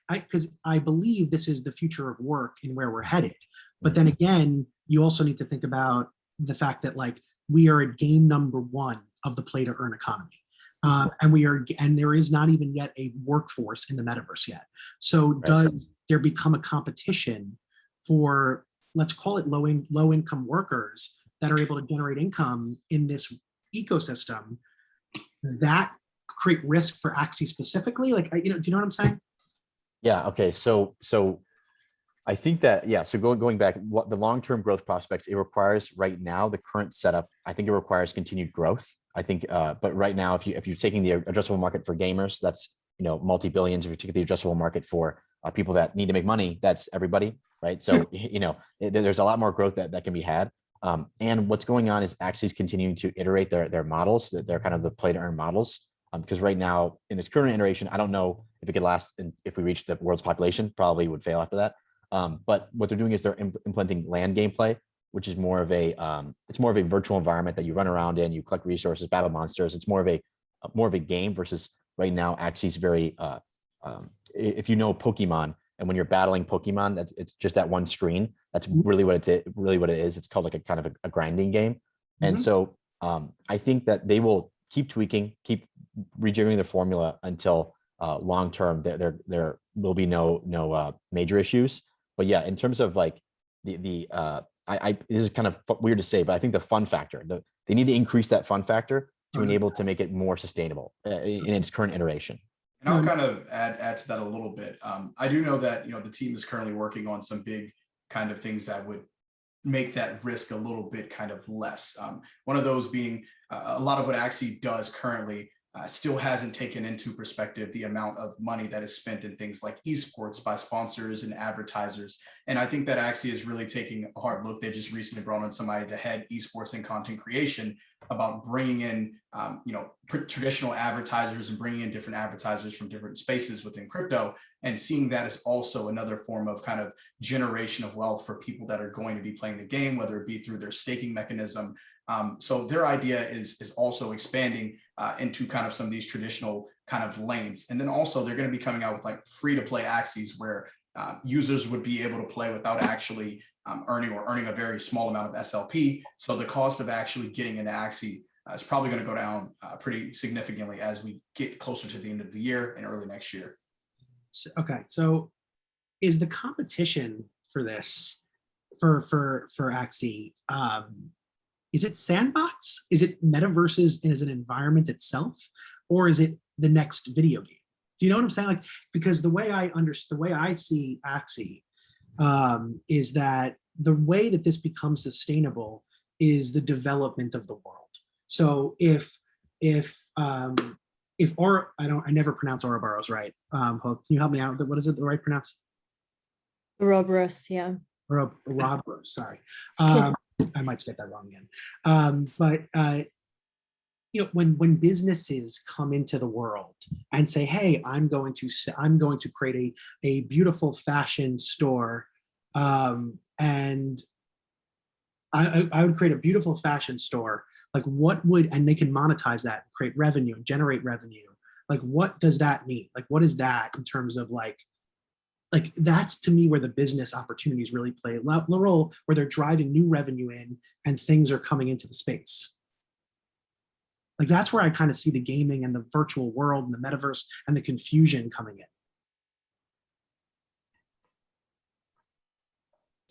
because I believe this is the future of work and where we're headed. But then again, you also need to think about the fact that like we are at game number 1 of the play to earn economy. And there is not even yet a workforce in the metaverse yet. So does there become a competition for, let's call it low income workers that are able to generate income in this ecosystem? Does that create risk for Axie specifically? Like, do you know what I'm saying? Yeah. Okay. So I think that, so going back, the long-term growth prospects, it requires right now, the current setup, I think it requires continued growth. I think, but right now, if you're taking the addressable market for gamers, that's, multi-billions. If you take the addressable market for people that need to make money, that's everybody, right? So, there's a lot more growth that can be had. And what's going on is Axie's continuing to iterate their models, that they're kind of the play to earn models. Because right now in this current iteration, I don't know if it could last, and if we reach the world's population, probably would fail after that. But what they're doing is they're implementing land gameplay, which is more of a virtual environment that you run around in, you collect resources, battle monsters. It's more of a game versus right now. Axie's very, if you know Pokemon, and when you're battling Pokemon, it's just that one screen. That's really what it is. It's called like a kind of a grinding game. And so I think that they will keep tweaking, keep rejiggering the formula until long term there will be no major issues. But yeah, in terms of like this is kind of weird to say, but I think the fun factor, they need to increase that fun factor to enable to make it more sustainable in its current iteration. And I'll kind of add to that a little bit. I do know that the team is currently working on some big kind of things that would make that risk a little bit kind of less. One of those being a lot of what Axie does currently still hasn't taken into perspective the amount of money that is spent in things like esports by sponsors and advertisers. And I think that Axie is really taking a hard look. They just recently brought on somebody to head esports and content creation about bringing in, traditional advertisers and bringing in different advertisers from different spaces within crypto, and seeing that as also another form of kind of generation of wealth for people that are going to be playing the game, whether it be through their staking mechanism. So their idea is also expanding into kind of some of these traditional kind of lanes. And then also they're going to be coming out with like free to play Axies where users would be able to play without actually earning a very small amount of SLP. So the cost of actually getting an Axie is probably going to go down pretty significantly as we get closer to the end of the year and early next year. So is the competition for this for Axie, is it sandbox? Is it metaverses as an environment itself, or is it the next video game? Do you know what I'm saying? Like, because the way I see Axie is that the way that this becomes sustainable is the development of the world. So I never pronounce Ouroboros right. Can you help me out? What is it? The right pronounce? Ouroboros, yeah. Ouroboros, sorry. I might get that wrong again. But when businesses come into the world and say, "Hey, I'm going to create a beautiful fashion store," and I would create a beautiful fashion store. Like, and they can monetize that, create revenue, and generate revenue. Like, what does that mean? Like, what is that in terms of like that's to me where the business opportunities really play a role, where they're driving new revenue in and things are coming into the space. Like, that's where I kind of see the gaming and the virtual world and the metaverse and the confusion coming in.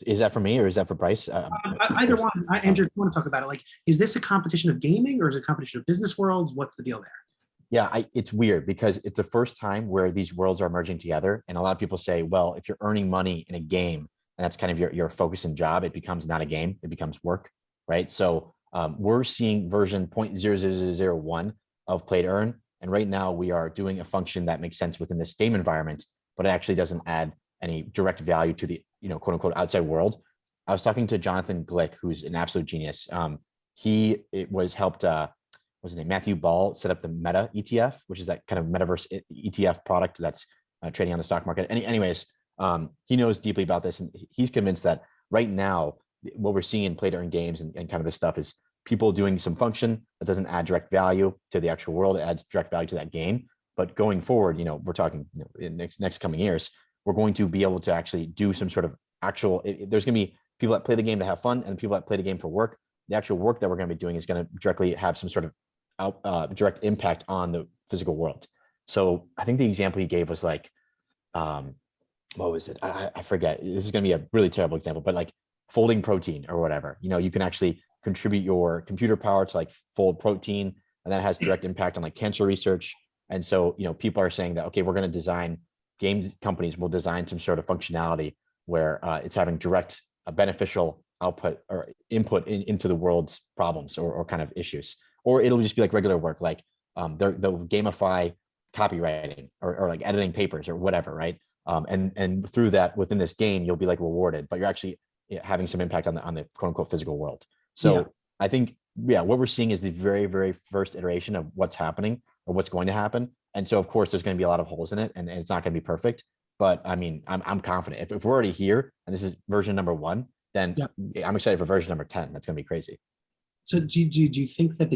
Is that for me or is that for Bryce? Either one. Andrew, if you want to talk about it, like, is this a competition of gaming or is it a competition of business worlds? What's the deal there? Yeah, it's weird because it's the first time where these worlds are merging together. And a lot of people say, well, if you're earning money in a game and that's kind of your focus and job, it becomes not a game, it becomes work, right? So we're seeing version 0.0001 of Play to Earn. And right now we are doing a function that makes sense within this game environment, but it actually doesn't add any direct value to the, quote unquote, outside world. I was talking to Jonathan Glick, who's an absolute genius. What's his name? Matthew Ball set up the Meta ETF, which is that kind of metaverse ETF product that's trading on the stock market. Anyways, he knows deeply about this, and he's convinced that right now, what we're seeing in play to earn games and kind of this stuff is people doing some function that doesn't add direct value to the actual world. It adds direct value to that game. But going forward, we're talking in next coming years, we're going to be able to actually do some sort of actual. There's going to be people that play the game to have fun, and people that play the game for work. The actual work that we're going to be doing is going to directly have some sort of direct impact on the physical world. So I think the example he gave was like, what was it? I forget. This is going to be a really terrible example, but like folding protein or whatever. You can actually contribute your computer power to like fold protein, and that has direct impact on like cancer research. And so people are saying that, okay, we're going to design, game companies will design some sort of functionality where it's having direct beneficial output or input into the world's problems or kind of issues. Or it'll just be like regular work, like they'll gamify copywriting or like editing papers or whatever, right? And through that, within this game, you'll be like rewarded, but you're actually having some impact on the quote unquote physical world. So I think, what we're seeing is the very, very first iteration of what's happening or what's going to happen. And so, of course, there's going to be a lot of holes in it, and it's not going to be perfect. But I mean, I'm confident if we're already here and this is version number 1, then I'm excited for version number 10. That's going to be crazy. So do you think that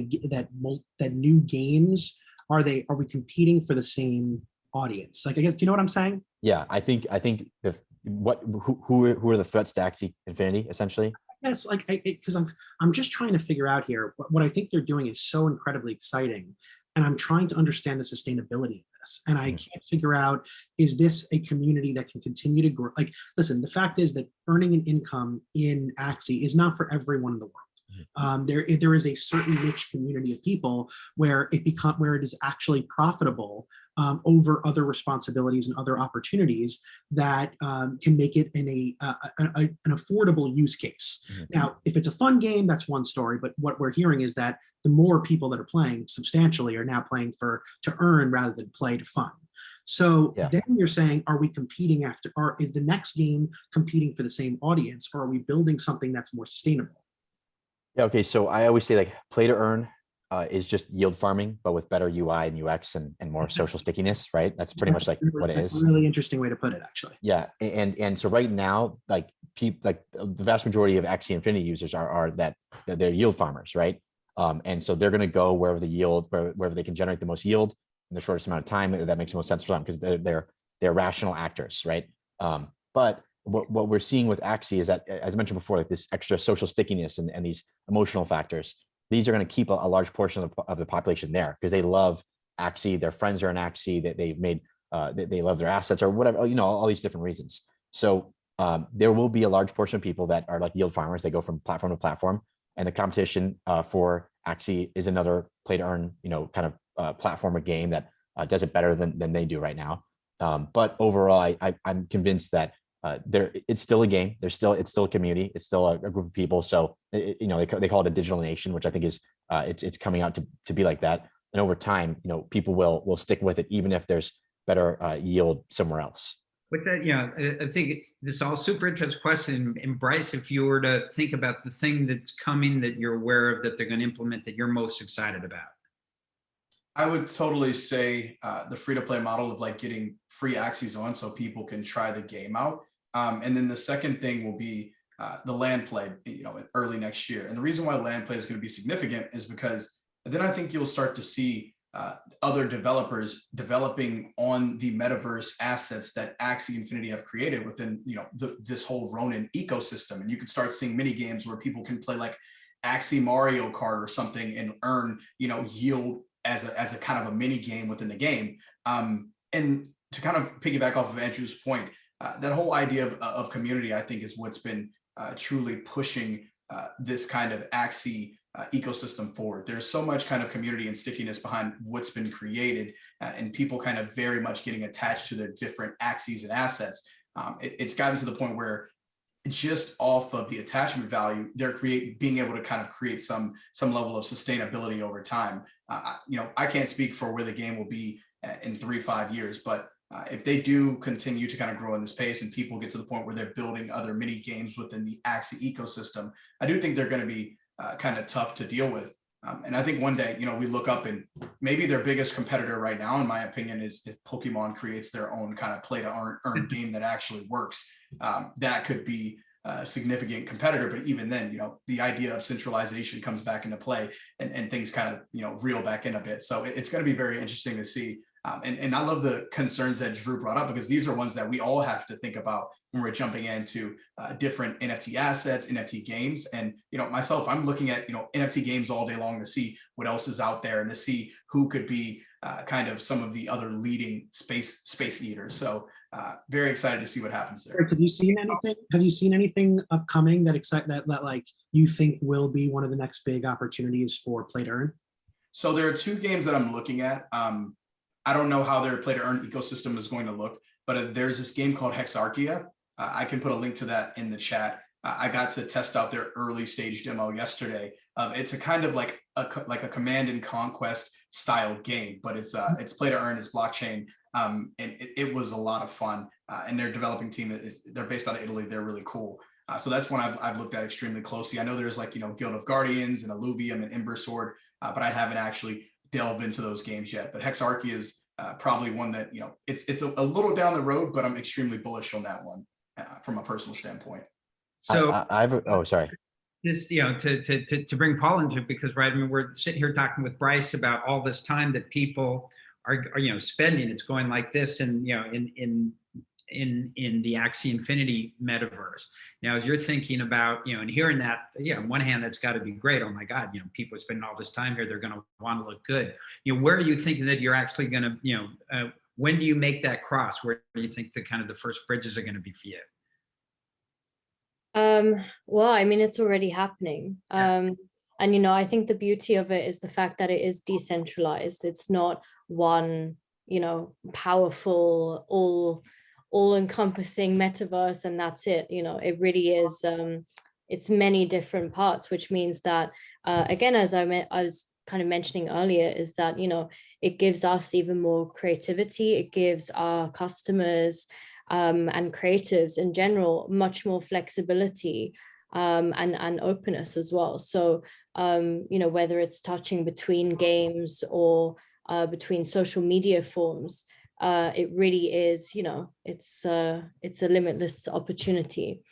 that new games are we competing for the same audience? Like, I guess, do you know what I'm saying? Yeah, I think who are the threats to Axie Infinity essentially? Yes, like because I'm just trying to figure out here what I think they're doing is so incredibly exciting, and I'm trying to understand the sustainability of this. And I can't figure out, is this a community that can continue to grow? Like, listen, the fact is that earning an income in Axie is not for everyone in the world. There is a certain niche community of people where it is actually profitable over other responsibilities and other opportunities that can make it an affordable use case. Now, if it's a fun game, that's one story. But what we're hearing is that the more people that are playing substantially are now playing to earn rather than play to fun. So then you're saying, are we competing after, or is the next game competing for the same audience, or are we building something that's more sustainable? Yeah, okay. So I always say like play to earn is just yield farming, but with better UI and UX and more social stickiness, right? That's pretty much like what it is. That's a really interesting way to put it, actually. Yeah, and so right now, like the vast majority of Axie Infinity users are that they're yield farmers, right? And so they're going to go wherever the yield, wherever they can generate the most yield in the shortest amount of time. That makes the most sense for them because they're rational actors, right? But what we're seeing with Axie is that, as I mentioned before, like this extra social stickiness and these emotional factors, these are going to keep a large portion of the population there because they love Axie. Their friends are in Axie. That they've made, they love their assets or whatever, all these different reasons. So there will be a large portion of people that are like yield farmers. They go from platform to platform, and the competition for Axie is another play to earn, kind of platform or game that does it better than they do right now. But overall, I'm convinced that it's still a game. It's still a community. It's still a group of people. So they call it a digital nation, which I think is it's coming out to be like that. And over time, people will stick with it even if there's better yield somewhere else. With that, I think this is all super interesting question. And Bryce, if you were to think about the thing that's coming that you're aware of that they're going to implement that you're most excited about. I would totally say the free-to-play model of like getting free Axies on so people can try the game out. And then the second thing will be the land play, early next year. And the reason why land play is going to be significant is because then I think you'll start to see other developers developing on the metaverse assets that Axie Infinity have created within, this whole Ronin ecosystem. And you could start seeing mini games where people can play like Axie Mario Kart or something and earn, yield as a kind of a mini game within the game. And to kind of piggyback off of Andrew's point, that whole idea of community, I think, is what's been truly pushing this kind of Axie ecosystem forward. There's so much kind of community and stickiness behind what's been created and people kind of very much getting attached to their different Axies and assets. It's gotten to the point where just off of the attachment value, they're being able to kind of create some level of sustainability over time. I can't speak for where the game will be in 3-5 years, but if they do continue to kind of grow in this pace and people get to the point where they're building other mini games within the Axie ecosystem, I do think they're going to be kind of tough to deal with. And I think one day, we look up and maybe their biggest competitor right now, in my opinion, is if Pokemon creates their own kind of play to earn game that actually works. That could be a significant competitor. But even then, the idea of centralization comes back into play and things kind of, reel back in a bit. So it's going to be very interesting to see. And I love the concerns that Drew brought up because these are ones that we all have to think about when we're jumping into different NFT assets, NFT games. And, myself, I'm looking at, NFT games all day long to see what else is out there and to see who could be kind of some of the other leading space eaters. So very excited to see what happens there. Have you seen anything? Have you seen anything upcoming that like you think will be one of the next big opportunities for play to earn? So there are 2 games that I'm looking at. I don't know how their play to earn ecosystem is going to look, but there's this game called Hexarchia. I can put a link to that in the chat. I got to test out their early stage demo yesterday. It's a kind of like a command and conquest style game, but it's play to earn, it's blockchain, and it was a lot of fun. And their developing team they're based out of Italy. They're really cool. So that's one I've looked at extremely closely. I know there's like Guild of Guardians and Alluvium and Ember Sword, but I haven't actually delve into those games yet. But Hexarchia is probably one that it's a little down the road, but I'm extremely bullish on that one from a personal standpoint. So sorry. Just to bring Paul into it, because right, I mean, we're sitting here talking with Bryce about all this time that people are spending. It's going like this, and in the Axie Infinity metaverse. Now, as you're thinking about, and hearing that, on one hand, that's got to be great. Oh my God, people are spending all this time here. They're going to want to look good. Where are you thinking that you're actually going to, when do you make that cross? Where do you think the first bridges are going to be for you? Well, I mean, it's already happening. And, I think the beauty of it is the fact that it is decentralized. It's not one, powerful, all-encompassing metaverse and that's it. It really is, it's many different parts, which means that, again, as I was kind of mentioning earlier is that, you know, it gives us even more creativity. It gives our customers and creatives in general much more flexibility and openness as well. So, you know, whether it's touching between games or between social media forms, it really is, you know, it's a limitless opportunity.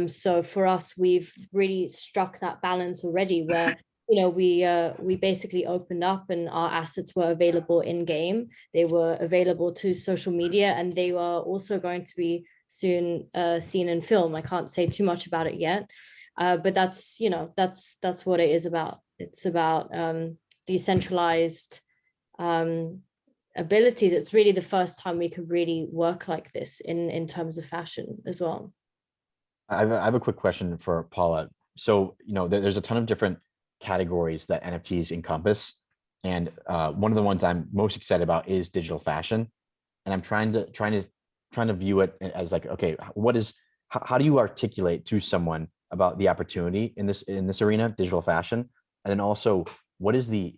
So for us, we've really struck that balance already where, you know, we basically opened up and our assets were available in game. They were available to social media, and they were also going to be soon seen in film. I can't say too much about it yet, but that's, you know, that's what it is about. It's about decentralized abilities. It's really the first time we could really work like this in terms of fashion as well. I have a quick question for Paula. So, you know, there's a ton of different categories that NFTs encompass. And one of the ones I'm most excited about is digital fashion. And I'm trying to view it as like, okay, how do you articulate to someone about the opportunity in this arena, digital fashion? And then also, what is the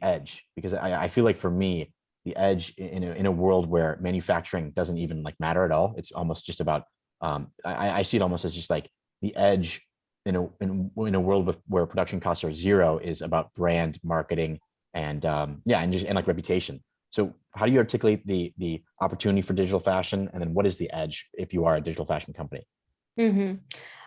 edge? Because I feel like for me, the edge in a world where manufacturing doesn't even like matter at all, it's almost just about I see it almost as just like the edge in a world where production costs are zero is about brand marketing and and like reputation. So how do you articulate the opportunity for digital fashion, and then what is the edge if you are a digital fashion company? Mm-hmm.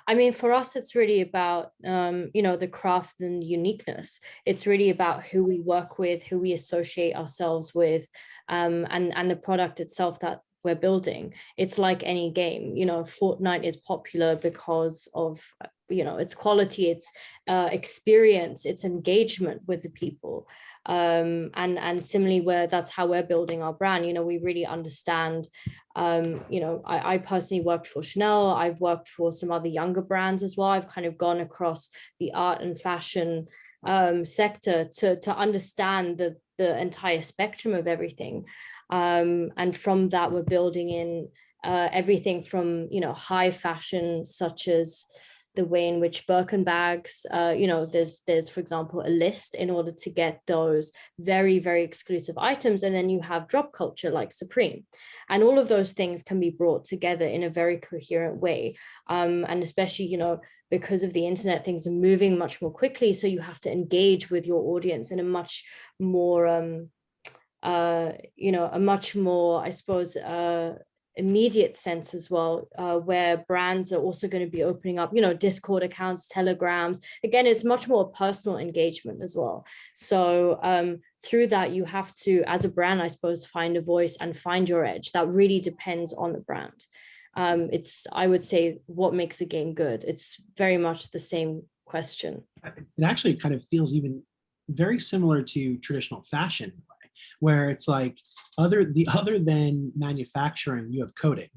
I mean, for us, it's really about, you know, the craft and uniqueness. It's really about who we work with, who we associate ourselves with, and the product itself that we're building. It's like any game, you know, Fortnite is popular because of, you know, its quality, its experience, its engagement with the people. And similarly, that's how we're building our brand. You know, we really understand, you know, I personally worked for Chanel. I've worked for some other younger brands as well. I've kind of gone across the art and fashion sector to understand the entire spectrum of everything. And from that, we're building in everything from, you know, high fashion, such as the way in which Birkin bags, you know, there's, for example, a list in order to get those very, very exclusive items. And then you have drop culture like Supreme. And all of those things can be brought together in a very coherent way. And especially, you know, because of the internet, things are moving much more quickly. So you have to engage with your audience in a much more, you know, a much more, I suppose, immediate sense as well, where brands are also going to be opening up, you know, Discord accounts, Telegrams. Again, it's much more personal engagement as well. So through that, you have to, as a brand, I suppose, find a voice and find your edge. That really depends on the brand. It's, I would say, what makes a game good. It's very much the same question. It actually kind of feels even very similar to traditional fashion, where it's like other than manufacturing, you have coding,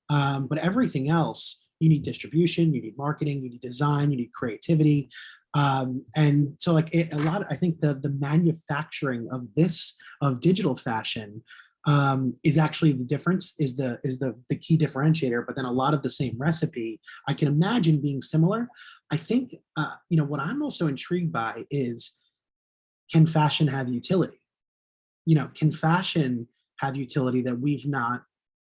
but everything else, you need distribution, you need marketing, you need design, you need creativity, and so like I think the manufacturing of digital fashion is actually the difference, is the key differentiator. But then a lot of the same recipe I can imagine being similar. I think you know, what I'm also intrigued by is, can fashion have utility? You know, can fashion have utility that we've not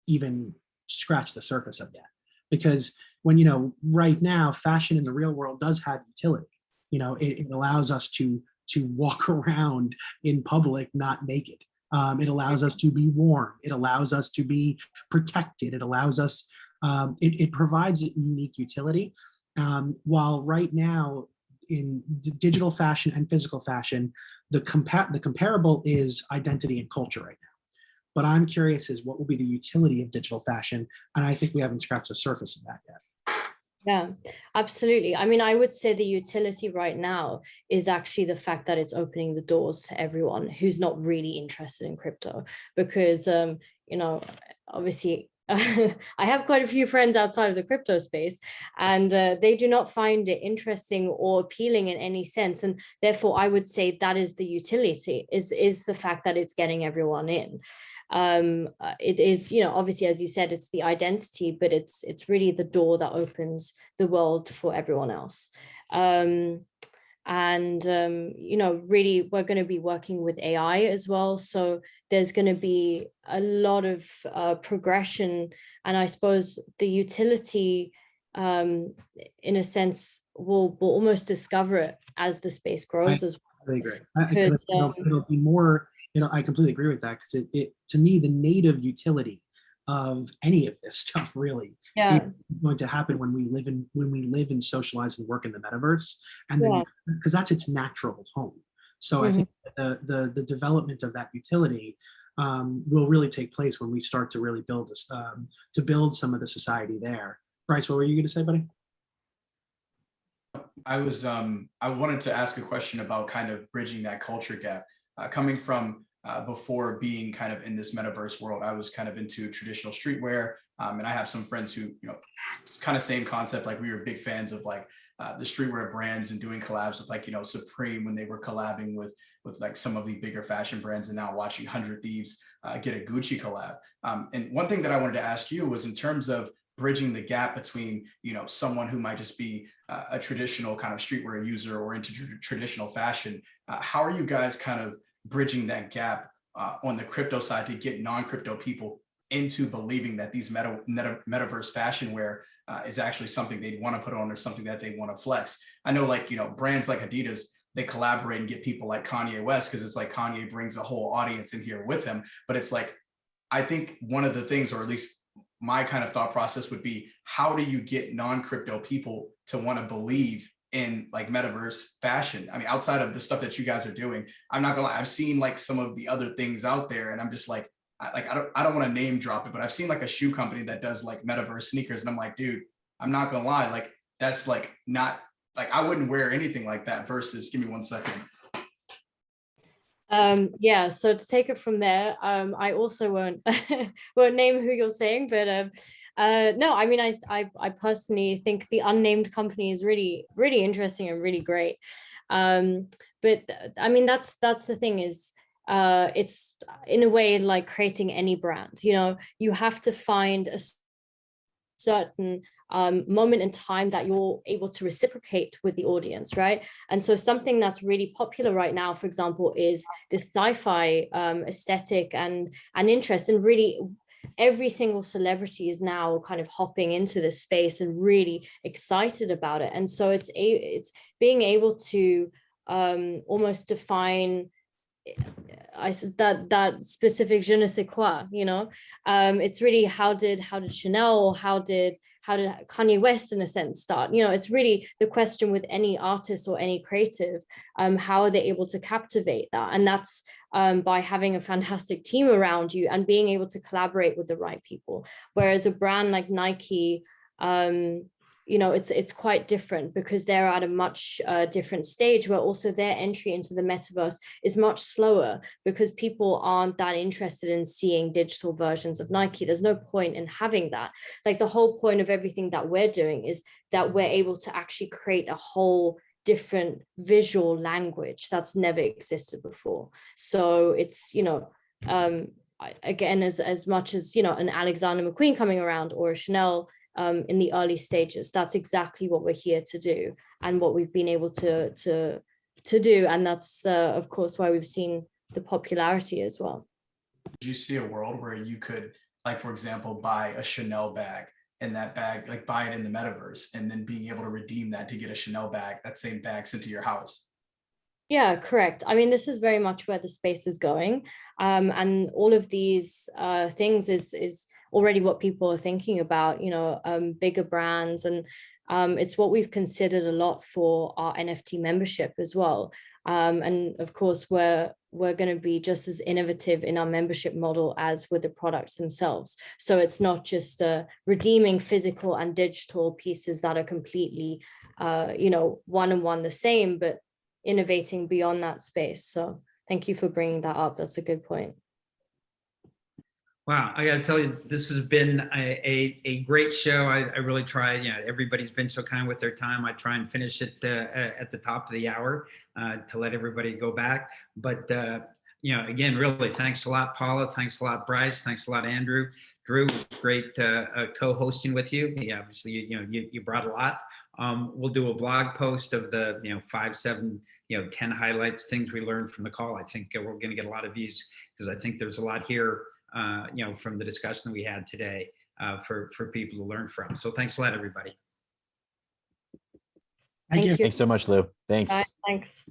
even scratched the surface of yet? Because when, you know, right now, fashion in the real world does have utility. You know, it allows us to walk around in public not naked. It allows us to be warm. It allows us to be protected. It allows us, it provides unique utility. While right now, in digital fashion and physical fashion, the comparable is identity and culture right now. But I'm curious is what will be the utility of digital fashion? And I think we haven't scratched the surface of that yet. Yeah, absolutely. I mean, I would say the utility right now is actually the fact that it's opening the doors to everyone who's not really interested in crypto, because, you know, obviously, I have quite a few friends outside of the crypto space, and they do not find it interesting or appealing in any sense. And therefore, I would say that is the utility, is the fact that it's getting everyone in. It is, you know, obviously, as you said, it's the identity, but it's really the door that opens the world for everyone else. And And, really, we're going to be working with AI as well. So there's going to be a lot of progression. And I suppose the utility, in a sense, we'll almost discover it as the space grows as well. I agree. It'll be more, I completely agree with that, because it to me, the native utility of any of this stuff really is going to happen when we live and socialize and work in the metaverse, and then because that's its natural home. So I think the development of that utility will really take place when we start to really build some of the society there. Bryce, what were you going to say, buddy? I wanted to ask a question about kind of bridging that culture gap, coming from before being kind of in this metaverse world. I was kind of into traditional streetwear, and I have some friends who, kind of same concept. Like, we were big fans of like the streetwear brands and doing collabs with like, Supreme, when they were collabing with like some of the bigger fashion brands, and now watching 100 Thieves get a Gucci collab. And one thing that I wanted to ask you was in terms of bridging the gap between, someone who might just be a traditional kind of streetwear user or into traditional fashion. How are you guys kind of bridging that gap on the crypto side to get non-crypto people into believing that these metaverse fashion wear is actually something they'd want to put on, or something that they want to flex? I know, like, brands like Adidas, they collaborate and get people like Kanye West, because it's like Kanye brings a whole audience in here with him. But it's like, I think one of the things, or at least my kind of thought process would be, how do you get non-crypto people to want to believe in like metaverse fashion? I mean, outside of the stuff that you guys are doing, I'm not gonna lie, I've seen like some of the other things out there, and I'm just like, I don't want to name drop it, but I've seen like a shoe company that does like metaverse sneakers, and I'm like, dude, I'm not gonna lie, like, that's like not like, I wouldn't wear anything like that. Versus, give me 1 second. So to take it from there, I also won't name who you're saying, but no, I mean, I personally think the unnamed company is really, really interesting and really great. But I mean, that's the thing is, it's in a way like creating any brand. You have to find a certain moment in time that you're able to reciprocate with the audience, right? And so something that's really popular right now, for example, is the sci-fi aesthetic and interest. And really, every single celebrity is now kind of hopping into this space and really excited about it. And so it's being able to almost define that specific je ne sais quoi, it's really how did Chanel, or how did Kanye West in a sense start? It's really the question with any artist or any creative, how are they able to captivate that? And that's by having a fantastic team around you and being able to collaborate with the right people. Whereas a brand like Nike, it's quite different, because they're at a much different stage, where also their entry into the metaverse is much slower, because people aren't that interested in seeing digital versions of Nike. There's no point in having that. Like, the whole point of everything that we're doing is that we're able to actually create a whole different visual language that's never existed before. So it's, again, as much as, an Alexander McQueen coming around, or a Chanel, in the early stages, that's exactly what we're here to do, and what we've been able to do. And that's of course why we've seen the popularity as well. Did you see a world where you could, like, for example, buy a Chanel bag, and that bag, like, buy it in the metaverse, and then being able to redeem that to get a Chanel bag, that same bag, sent to your house? Yeah, correct. I mean, this is very much where the space is going, and all of these things is already what people are thinking about, bigger brands. And it's what we've considered a lot for our NFT membership as well. And of course, we're going to be just as innovative in our membership model as with the products themselves. So it's not just redeeming physical and digital pieces that are completely, one and one the same, but innovating beyond that space. So thank you for bringing that up. That's a good point. Wow, I got to tell you, this has been a great show. I really try. Everybody's been so kind with their time. I try and finish it at the top of the hour to let everybody go back. But again, really, thanks a lot, Paula. Thanks a lot, Bryce. Thanks a lot, Andrew. Drew, it was great co-hosting with you. Yeah, obviously, you brought a lot. We'll do a blog post of the 5, 7, 10 highlights, things we learned from the call. I think we're going to get a lot of views because I think there's a lot here, from the discussion that we had today for people to learn from. So thanks a lot, everybody. Thank you. Thanks so much, Lou. Thanks. Bye. Thanks.